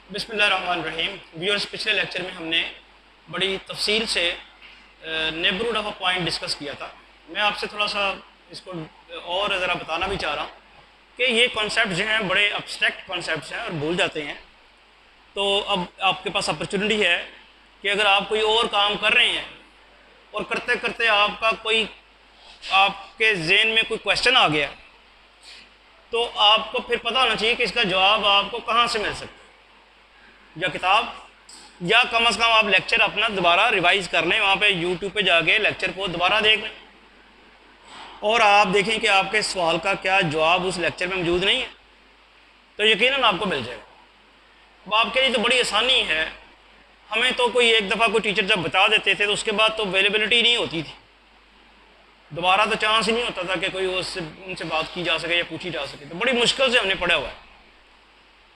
बिस्मिल्लाहिर्रहमानिर्रहीम। व्यूअर्स, पिछले लेक्चर में हमने बड़ी तफसील से neighbourhood of a point discuss किया था। मैं आपसे थोड़ा सा इसको और ज़रा बताना भी चाह रहा हूँ कि ये कॉन्सेप्ट जो हैं बड़े अब्स्ट्रैक्ट कॉन्सेप्ट्स हैं और भूल जाते हैं। तो अब आपके पास अपॉर्चुनिटी है कि अगर आप कोई और काम कर रहे हैं और करते करते आपका कोई आपके जहन में कोई क्वेश्चन आ गया, तो आपको फिर पता होना चाहिए कि इसका जवाब आपको कहाँ से मिल सकता है, या किताब, या कम से कम आप लेक्चर अपना दोबारा रिवाइज़ कर लें, वहाँ पे यूट्यूब पे जाके लेक्चर को दोबारा देख लें और आप देखें कि आपके सवाल का क्या जवाब उस लेक्चर में मौजूद नहीं है, तो यकीनन आपको मिल जाएगा। अब आपके लिए तो बड़ी आसानी है। हमें तो कोई एक दफ़ा कोई टीचर जब बता देते थे तो उसके बाद तो अवेलेबिलिटी नहीं होती थी, दोबारा तो चांस ही नहीं होता था कि कोई उससे उनसे बात की जा सके या पूछी जा सके। तो बड़ी मुश्किल से हमने पढ़ा हुआ है।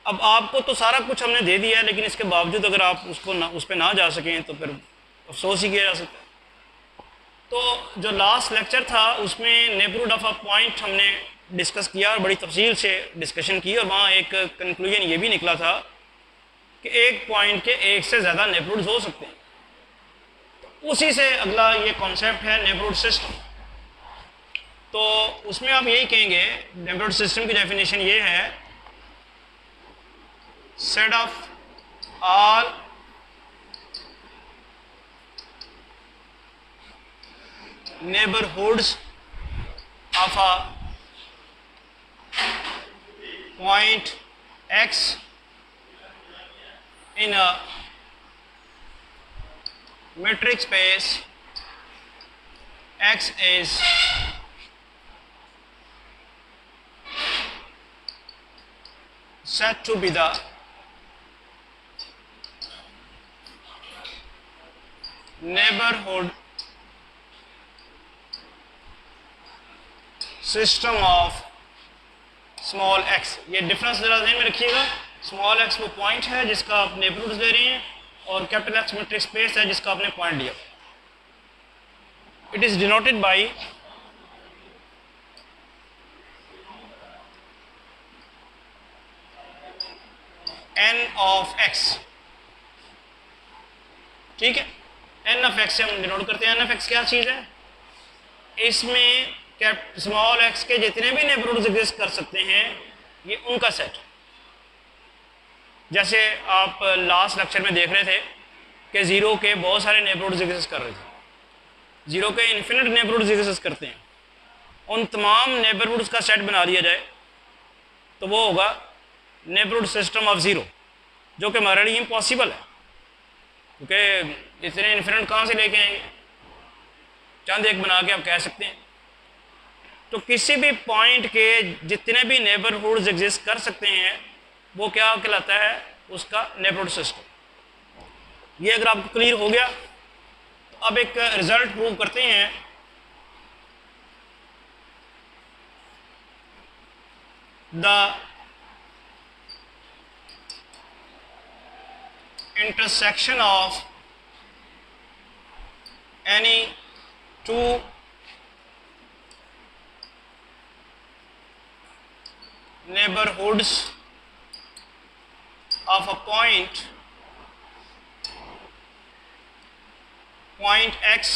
अब आपको तो सारा कुछ हमने दे दिया है, लेकिन इसके बावजूद अगर आप उसको ना उस पर ना जा सकें तो फिर अफसोस ही किया जा सकता है। तो जो लास्ट लेक्चर था उसमें नेबरहुड ऑफ अ पॉइंट हमने डिस्कस किया और बड़ी तफसील से डिस्कशन की, और वहाँ एक कंक्लूजन ये भी निकला था कि एक पॉइंट के एक से ज़्यादा नेबरहुड्स हो सकते हैं। तो उसी से अगला ये कॉन्सेप्ट है नेबरहुड सिस्टम। तो उसमें आप यही कहेंगे, नेबरहुड सिस्टम की डेफिनेशन ये है, set of all neighborhoods of a point x in a metric space x is said to be the neighborhood system of small x. ये डिफरेंस जरा ध्यान में रखिएगा। स्मॉल एक्स वो पॉइंट है जिसका आप नेबरहुड ले रहे हैं, और कैपिटल एक्स मैट्रिक्स स्पेस है जिसका आपने पॉइंट दिया। It is denoted by N of x. ठीक है, एन ऑफ एक्स से हम डिनोट करते हैं। एन ऑफ एक्स क्या चीज़ है? इसमें स्मॉल एक्स के जितने भी नेबरहुड्स एग्जिस्ट कर सकते हैं ये उनका सेट। जैसे आप लास्ट लेक्चर में देख रहे थे कि ज़ीरो के बहुत सारे नेबरहुड्स एग्जिस्ट कर रहे थे, ज़ीरो के इन्फिनिट नेबरहुड्स एग्जिस्ट करते हैं। उन तमाम नेबरहुड्स का सेट बना लिया जाए तो वो होगा नेबरहुड सिस्टम ऑफ ज़ीरो, जो कि हमारे लिए इम्पॉसिबल है, क्योंकि इतने इन्फिनिट कहाँ से लेके आएंगे। चंद एक बना के आप कह सकते हैं। तो किसी भी पॉइंट के जितने भी नेबरहुड्स एग्जिस्ट कर सकते हैं वो क्या कहलाता है? उसका नेबरहुड सिस्टम। ये अगर आपको क्लियर हो गया तो अब एक रिजल्ट प्रूव करते हैं। The intersection of any two neighborhoods of a point x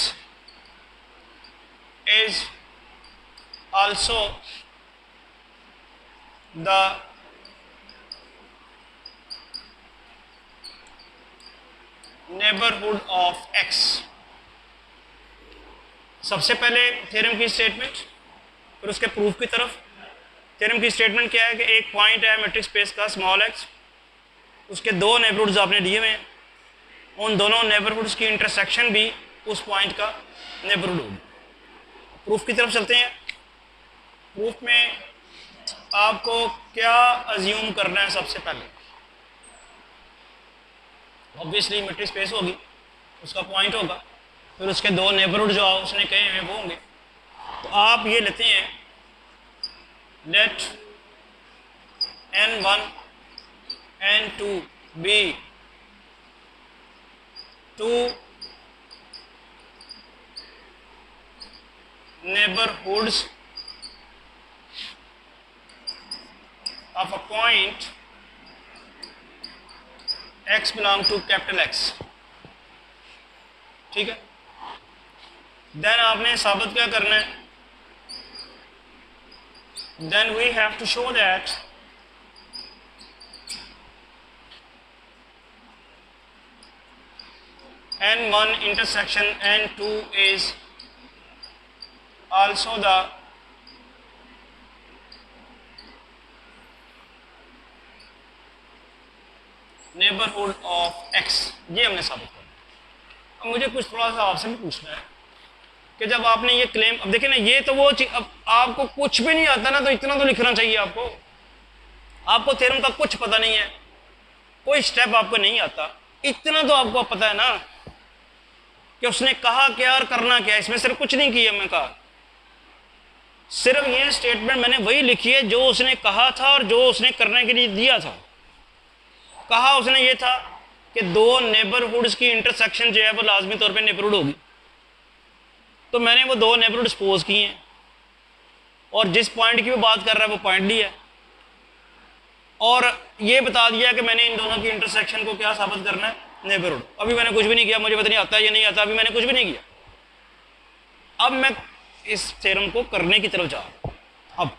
is also the neighborhood of x। सबसे पहले थ्योरम की स्टेटमेंट, फिर उसके प्रूफ की तरफ। थ्योरम की स्टेटमेंट क्या है कि एक पॉइंट है मैट्रिक स्पेस का स्मॉल एक्स, उसके दो नेबरहुड्स आपने दिए हुए हैं, उन दोनों नेबरहुड्स की इंटरसेक्शन भी उस पॉइंट का नेबरहुड होगी। प्रूफ की तरफ चलते हैं। प्रूफ में आपको क्या अज्यूम करना है? सबसे पहले ऑब्वियसली मैट्रिक स्पेस होगी, उसका पॉइंट होगा, फिर उसके दो नेबरहुड जो उसने कहे हैं वो होंगे। तो आप ये लेते हैं, let n1 n2 be two neighborhoods of a point x belong to capital X, ठीक है। देन आपने साबित क्या करना है, then we have to show that n1 intersection n2 is also the neighbourhood of x, ये हमने साबित किया। अब मुझे कुछ थोड़ा सा आपसे भी पूछना है कि जब आपने ये क्लेम, अब देखिए ना, ये तो वो चीज, अब आपको कुछ भी नहीं आता ना, तो इतना तो लिखना चाहिए आपको। आपको थ्योरम का कुछ पता नहीं है, कोई स्टेप आपको नहीं आता, इतना तो आपको पता है ना कि उसने कहा क्या और करना क्या। इसमें सिर्फ कुछ नहीं किया, मैं कहा सिर्फ ये स्टेटमेंट मैंने वही लिखी है जो उसने कहा था और जो उसने करने के लिए दिया था। कहा उसने ये था कि दो नेबरहुड्स की इंटरसेक्शन जो है वो लाजमी तौर पे नेबरहुड होगी, तो मैंने वो दो नेबरहुड सपोज किए हैं और जिस पॉइंट की वो बात कर रहा है वो पॉइंट लिया है और ये बता दिया कि मैंने इन दोनों की इंटरसेक्शन को क्या साबित करना है, नेबरहुड। अभी मैंने कुछ भी नहीं किया, मुझे पता नहीं आता है या नहीं आता, अभी मैंने कुछ भी नहीं किया। अब मैं इस थ्योरम को करने की तरफ जा रहा हूं। अब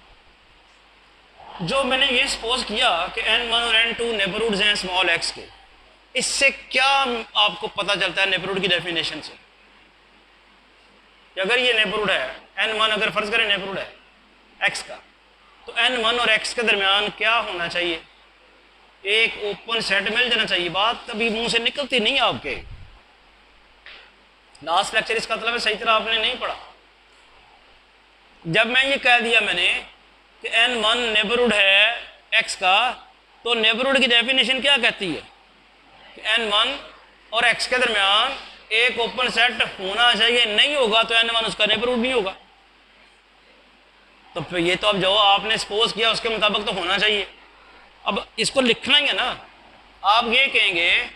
जो मैंने ये सपोज किया कि n1 और n2 नेबरहुड्स हैं स्मॉल x के, इससे क्या आपको पता चलता है नेबरहुड की डेफिनेशन से कि अगर ये नेबरहुड है n1, अगर फर्ज करें नेबरहुड है x का, तो n1 और x के दरमियान क्या होना चाहिए, एक ओपन सेट मिल जाना चाहिए। बात अभी मुंह से निकलती नहीं आपके, लास्ट लेक्चर इसका मतलब है सही तरह आपने नहीं पढ़ा। जब मैं ये कह दिया मैंने कि n1 नेबरहुड है x का, तो नेबरहुड की डेफिनेशन क्या कहती है कि n1 और x के दरमियान एक ओपन सेट होना चाहिए, नहीं होगा तो n1 उसका नेबरहुड नहीं होगा। तो फिर ये तो अब जो आपने सपोज किया उसके मुताबिक तो होना चाहिए। अब इसको लिखना ही है ना, आप ये कहेंगे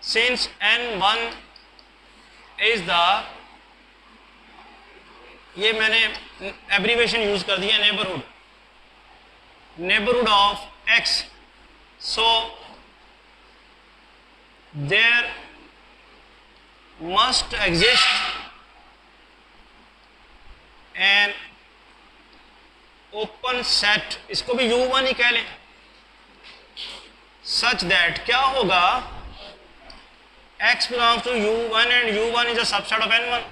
सिंस n1 इज द, ये मैंने एब्रीवेशन यूज कर दिया, neighbourhood, neighbourhood of x, so there must exist an open set, इसको भी u1 ही कह लें, सच दैट क्या होगा, x belongs to u1 and u1 is a subset of n1।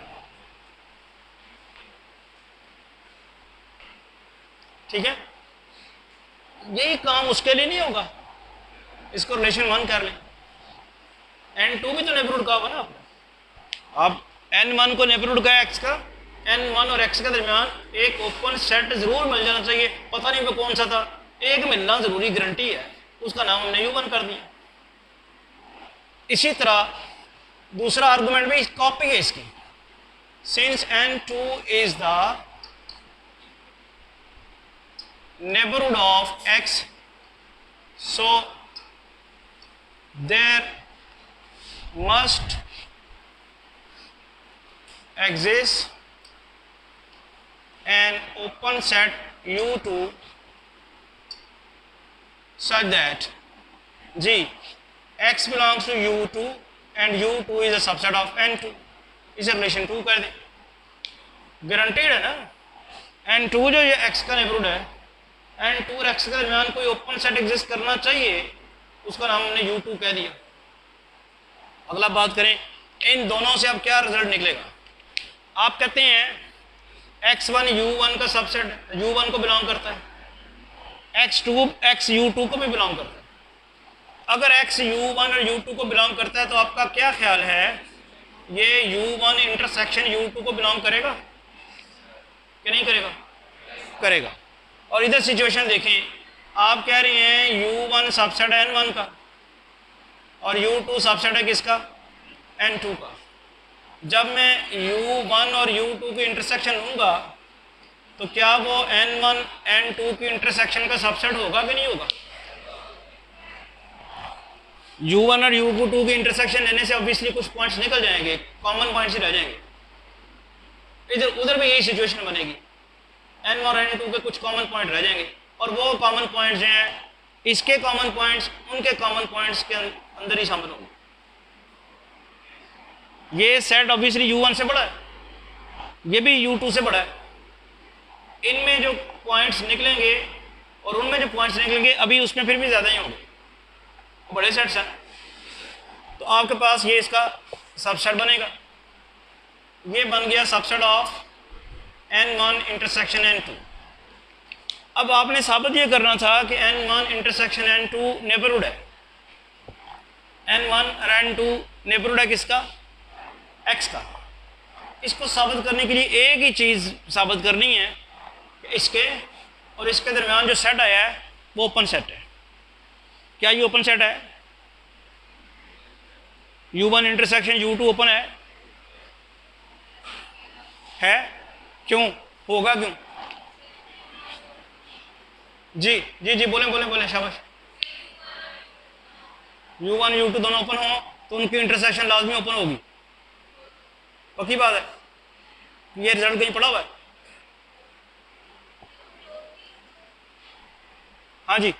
ठीक है, यही काम उसके लिए नहीं होगा, इसको रिलेशन 1 कर लें। n2 भी तो नेबरहुड का होगा ना आपने, आप n1 को नेबरहुड का x का, n1 और x के दरमियान एक ओपन सेट जरूर मिल जाना चाहिए, पता नहीं वो कौन सा था, एक मिलना जरूरी गारंटी है, उसका नाम हमने u1 कर दिया। इसी तरह दूसरा आर्गुमेंट भी कॉपी है इसकी, since n2 is the neighborhood of x, so there must exist an open set u2 such that g x belongs to u2 and u2 is a subset of n2, इसे relation 2 कर दें। Guaranteed है ना, n2 जो ये x का neighbourhood है, n2 और x के दरमियान कोई ओपन सेट एग्जिस्ट करना चाहिए, उसका नाम हमने u2 कह दिया। अगला बात करें, इन दोनों से अब क्या रिजल्ट निकलेगा। आप कहते हैं x1 u1 का सबसेट, u1 को बिलोंग करता है, x2 x u2 को भी बिलोंग करता है। अगर x u1 और u2 को बिलोंग करता है तो आपका क्या ख्याल है, ये u1 इंटरसेक्शन u2 को बिलोंग करेगा कि नहीं करेगा? करेगा। और इधर सिचुएशन देखें, आप कह रहे हैं u1 सबसेट है n1 का और u2 सबसेट है किसका, n2 का। जब मैं u1 और u2 की इंटरसेक्शन लूँगा तो क्या वो n1 n2 की इंटरसेक्शन का सबसेट होगा कि नहीं होगा? u1 और u2 की इंटरसेक्शन लेने से ऑब्वियसली कुछ पॉइंट्स निकल जाएंगे, कॉमन पॉइंट्स ही रह जाएंगे। इधर उधर भी यही सिचुएशन बनेगी, n और n2 के कुछ कॉमन पॉइंट रह जाएंगे और वो कॉमन पॉइंट्स जो हैं इसके कॉमन पॉइंट्स उनके कॉमन पॉइंट्स के अंदर ही शामिल होंगे। ये सेट ऑब्वियसली U1 से बड़ा है, ये भी U2 से बड़ा है। इनमें जो पॉइंट्स निकलेंगे और उनमें जो पॉइंट्स निकलेंगे अभी उसमें फिर भी ज़्यादा ही होंगे, बड़े सेट्स हैं। तो आपके पास ये इसका सबसेट बनेगा, ये बन गया subset of N1 intersection N2। अब आपने साबित ये करना था कि N1 इंटरसेक्शन N2 नेबरहुड है। N1 और N2 नेबरहुड है किसका? X का। इसको साबित करने के लिए एक ही चीज़ साबित करनी है कि इसके और इसके दरमियान जो सेट आया है वो ओपन सेट है। क्या ये ओपन सेट है? U1 इंटरसेक्शन U2 ओपन है? क्यों होगा? क्यों? जी जी जी बोलें बोलें बोलें, शाबाश। U1 U2 दोनों ओपन हो तो उनकी इंटरसेक्शन लाजमी ओपन होगी, पक्की बात है। ये रिजल्ट कहीं पड़ा हुआ है? हाँ जी,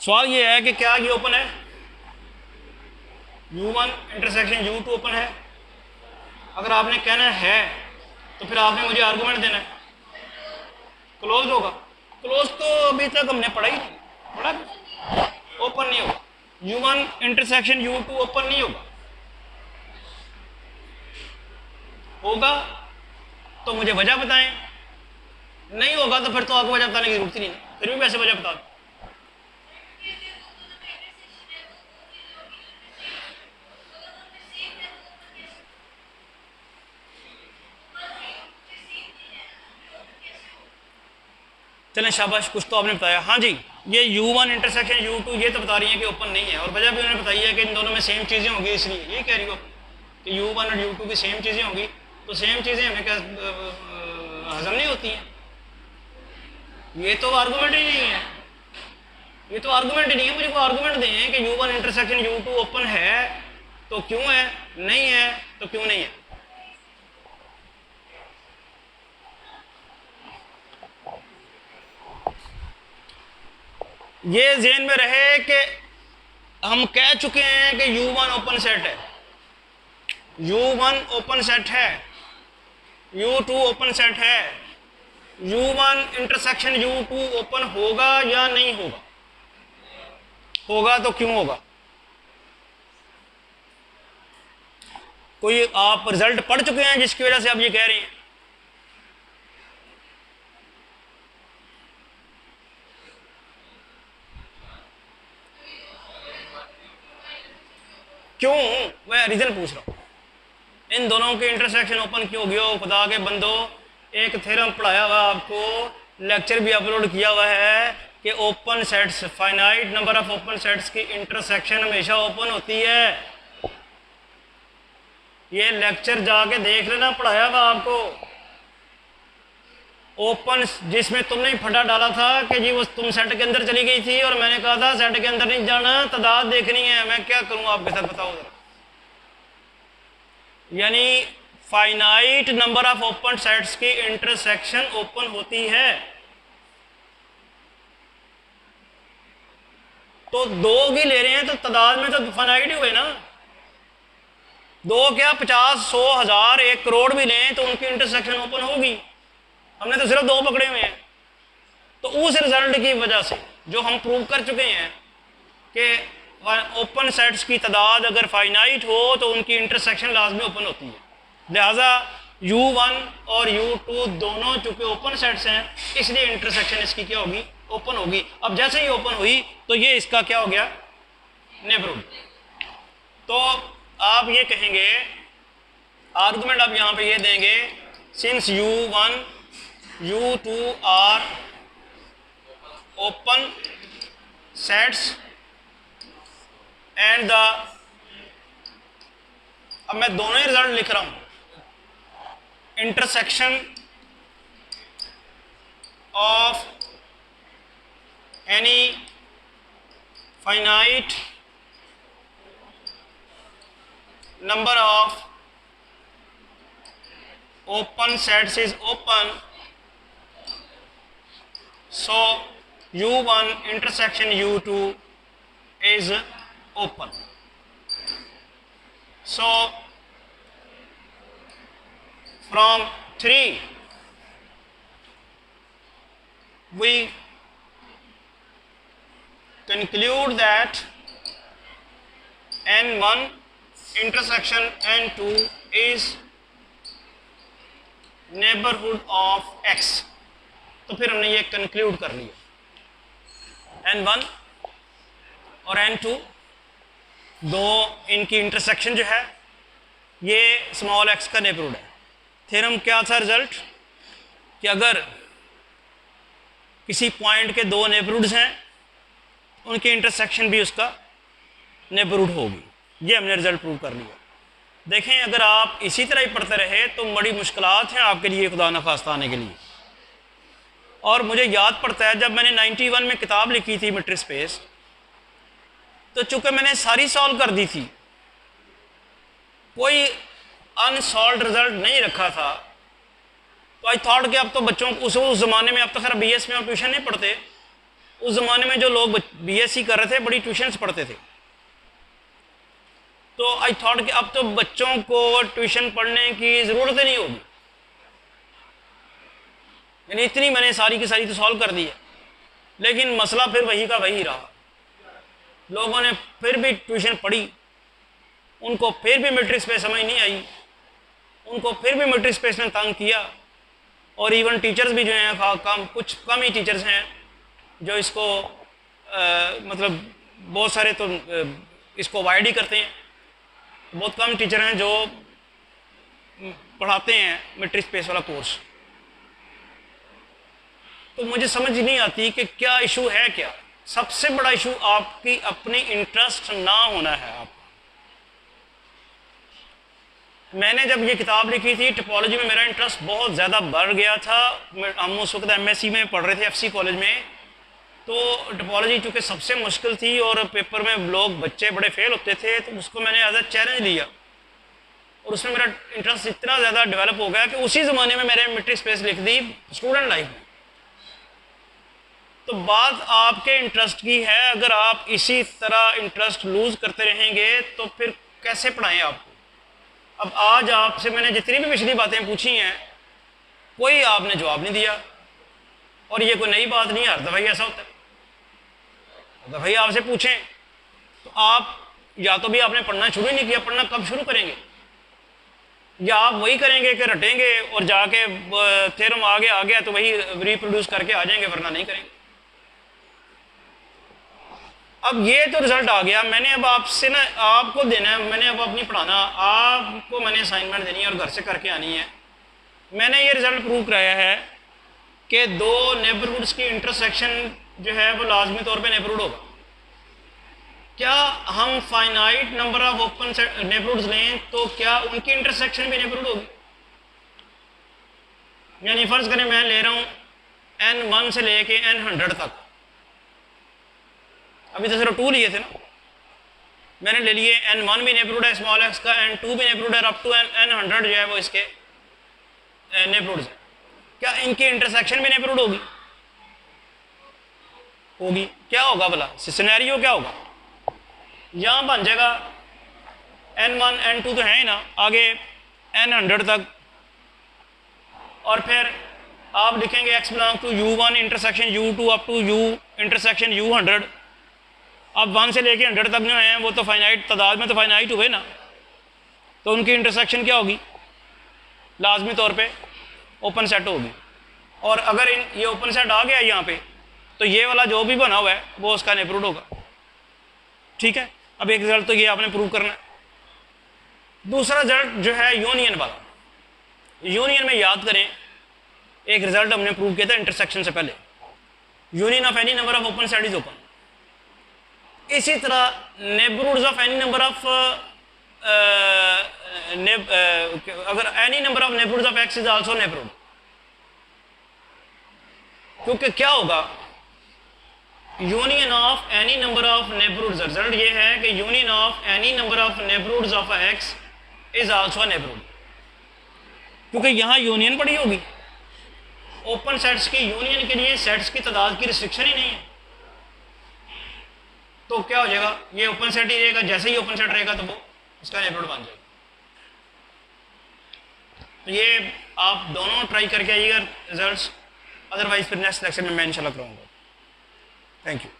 सवाल ये है कि क्या ये ओपन है? U1 इंटरसेक्शन U2 ओपन है? अगर आपने कहना है तो फिर आपने मुझे आर्गूमेंट देना है। क्लोज होगा? क्लोज तो अभी तक हमने पढ़ा ही नहीं, पढ़ा? ओपन नहीं होगा। U1 इंटरसेक्शन U2 ओपन नहीं होगा। होगा तो मुझे वजह बताएं, नहीं होगा तो फिर तो आपको वजह बताने की जरूरत ही नहीं, फिर भी वैसे वजह बता दो। चलें शाबाश, कुछ तो आपने बताया। हाँ जी, ये U1 इंटरसेक्शन U2 ये तो बता रही है कि ओपन नहीं है, और वजह भी उन्होंने बताई है कि इन दोनों में सेम चीज़ें होंगी, इसलिए ये कह रही हो कि U1 और U2 की सेम चीज़ें होंगी, तो सेम चीज़ें हमें क्या हजम नहीं होती हैं? ये तो आर्गूमेंट ही नहीं है, ये तो आर्गूमेंट ही नहीं है। मुझे को आर्गूमेंट दें कि U1 इंटरसेक्शन U2 ओपन है तो क्यों है, नहीं है तो क्यों नहीं है। ये ज़हन में रहे कि हम कह चुके हैं कि U1 ओपन सेट है, U1 ओपन सेट है, U2 ओपन सेट है। U1 इंटरसेक्शन U2 ओपन होगा या नहीं होगा? होगा तो क्यों होगा? कोई आप रिजल्ट पढ़ चुके हैं जिसकी वजह से आप ये कह रहे हैं? क्यों? मैं रीजन पूछ रहा हूं, इन दोनों के इंटरसेक्शन ओपन क्यों हो गया? खुदा के बंदो, एक थ्योरम पढ़ाया हुआ आपको, लेक्चर भी अपलोड किया हुआ है कि open sets, finite number of open sets की इंटरसेक्शन हमेशा ओपन होती है। ये लेक्चर जाके देख लेना, पढ़ाया हुआ आपको। ओपन जिसमें तुमने फटा डाला था कि जी वो तुम सेट के अंदर चली गई थी और मैंने कहा था सेट के अंदर नहीं जाना, तादाद देखनी है। मैं क्या करूं आपके साथ, बताओ जरा। यानी finite number of open sets की इंटरसेक्शन ओपन होती है। तो दो की ले रहे हैं तो तादाद में तो फाइनाइट ही हुए ना। दो क्या 50, 100, 1000, 1 करोड़ भी लें तो उनकी इंटरसेक्शन ओपन होगी। हमने तो सिर्फ 2 पकड़े हुए हैं। तो उस रिजल्ट की वजह से जो हम प्रूव कर चुके हैं कि ओपन सेट्स की तादाद अगर फाइनाइट हो तो उनकी इंटरसेक्शन लाजमी ओपन होती है। लिहाजा U1 और U2 दोनों चूंकि ओपन सेट्स हैं इसलिए इंटरसेक्शन इसकी क्या होगी? ओपन होगी। अब जैसे ही ओपन हुई तो ये इसका क्या हो गया? नेबरहुड। तो आप ये कहेंगे, आर्गुमेंट आप यहाँ पे ये देंगे, since U1 U2 are open sets and the, अब मैं दोनों ही रिजल्ट लिख रहा हूं, intersection of any finite number of open sets is open, so u1 intersection u2 is open. So from 3 we conclude that n1 intersection n2 is neighborhood of x. तो फिर हमने ये कंक्लूड कर लिया n1 और n2 दो इनकी intersection जो है ये स्मॉल x का नेबरहुड है। थ्योरम क्या था रिजल्ट कि अगर किसी पॉइंट के दो नेबरहुड्स हैं उनकी इंटरसेक्शन भी उसका नेबरहुड होगी। ये हमने रिजल्ट प्रूव कर लिया। देखें अगर आप इसी तरह ही पढ़ते रहे तो बड़ी मुश्किलात हैं आपके लिए खुदा न खास्ता आने के लिए। और मुझे याद पड़ता है जब मैंने 91 में किताब लिखी थी मैट्रिक्स स्पेस, तो चूँकि मैंने सारी सॉल्व कर दी थी, कोई अनसॉल्व रिजल्ट नहीं रखा था, तो आई थॉट कि अब तो बच्चों को उस ज़माने में, अब तो खैर BS में हम ट्यूशन नहीं पढ़ते, उस ज़माने में जो लोग BSc कर रहे थे बड़ी ट्यूशन्स पढ़ते थे, तो आई थॉट कि अब तो बच्चों को ट्यूशन पढ़ने की ज़रूरत ही नहीं होगी। यानी इतनी मैंने सारी की सारी तो सॉल्व कर दी है, लेकिन मसला फिर वही का वही रहा। लोगों ने फिर भी ट्यूशन पढ़ी, उनको फिर भी मैट्रिक्स स्पेस समझ नहीं आई, उनको फिर भी मैट्रिक्स स्पेस ने तंग किया। और इवन टीचर्स भी जो हैं कुछ कम ही टीचर्स हैं जो इसको मतलब बहुत सारे तो इसको अवॉइड ही करते हैं। बहुत कम टीचर हैं जो पढ़ाते हैं मैट्रिक्स स्पेस वाला कोर्स। तो मुझे समझ नहीं आती कि क्या इशू है। क्या सबसे बड़ा इशू आपकी अपनी इंटरेस्ट ना होना है। आप मैंने जब ये किताब लिखी थी टोपोलॉजी में मेरा इंटरेस्ट बहुत ज़्यादा बढ़ गया था। हम उस वक्त MSc में पढ़ रहे थे FC कॉलेज में, तो टोपोलॉजी चूँकि सबसे मुश्किल थी और पेपर में लोग बच्चे बड़े फेल होते थे, तो उसको मैंने एज अ चैलेंज लिया और उसमें मेरा इंटरेस्ट इतना ज़्यादा डेवलप हो गया कि उसी ज़माने में मैंने मैट्रिक्स स्पेस लिख दी स्टूडेंट लाइफ में। तो बात आपके इंटरेस्ट की है। अगर आप इसी तरह इंटरेस्ट लूज़ करते रहेंगे तो फिर कैसे पढ़ाएं आपको। अब आज आपसे मैंने जितनी भी पिछली बातें पूछी हैं कोई आपने जवाब नहीं दिया, और ये कोई नई बात नहीं है, हर दफ़ा ऐसा होता है। तो भाई आपसे पूछें तो आप या तो भी आपने पढ़ना शुरू ही नहीं किया, पढ़ना कब शुरू करेंगे, या आप वही करेंगे कि रटेंगे और जाके थ्योरम आ गया तो वही रिप्रोड्यूस करके आ जाएंगे, वरना नहीं करेंगे। अब ये तो रिजल्ट आ गया, मैंने अब आपसे ना आपको देना है, मैंने अब अपनी पढ़ाना, आपको मैंने असाइनमेंट देनी है और घर से करके आनी है। मैंने ये रिजल्ट प्रूव कराया है कि दो नेबरहुड्स की इंटरसेक्शन जो है वो लाजमी तौर पे नेबरहुड होगा। क्या हम finite number of open neighbourhoods लें तो क्या उनकी इंटरसेक्शन भी नेबरहुड होगी। यानी फ़र्ज़ करें मैं ले रहा हूँ N1 से लेके N100 तक, अभी तो सिर्फ 2 लिए थे ना, मैंने ले लिए N1 भी नेबरहुड है स्मॉल x का, N2 भी नेबरहुड है, अप टू N100 जो है वो इसके नेबरहुड्स हैं। क्या इनकी इंटरसेक्शन भी नेबरहुड होगी? होगी। क्या होगा भला सिनेरियो क्या होगा? यहाँ बन जाएगा N1 N2 तो है ही ना, आगे N100 तक, और फिर आप लिखेंगे x belong to U1 intersection U2 up to U intersection U100। अब 1 से लेके 100 तक जो हैं वो तो फाइनाइट तादाद में तो फाइनाइट हुए ना, तो उनकी इंटरसेक्शन क्या होगी? लाजमी तौर पे ओपन सेट होगी। और अगर ये ओपन सेट आ गया यहाँ पे तो ये वाला जो भी बना हुआ है वो उसका नेबरहुड होगा। ठीक है, अब एक रिजल्ट तो ये आपने प्रूव करना है। दूसरा रिजल्ट जो है यूनियन वाला, यूनियन में याद करें एक रिजल्ट हमने प्रूव किया था इंटरसेक्शन से पहले, union of any number of open set is open. इसी तरह neighbourhoods of any number of अगर any number of neighbourhoods of X is also neighbourhood, क्योंकि क्या होगा union of any number of neighbourhoods, result ये है कि union of any number of neighbourhoods of X is also neighbourhood, क्योंकि यहाँ union पड़ी होगी ओपन सेट्स की यूनियन के लिए सेट्स की तादाद की रिस्ट्रिक्शन ही नहीं है, तो क्या हो जाएगा, ये ओपन सेट ही रहेगा, जैसे ही ओपन सेट रहेगा तो वो उसका नेबरहुड बन जाएगा। तो ये आप दोनों ट्राई करके आइएगा रिजल्ट्स, अदरवाइज फिर नेक्स्ट लेक्चर में मैं इंशाल्लाह कराऊंगा। Thank you.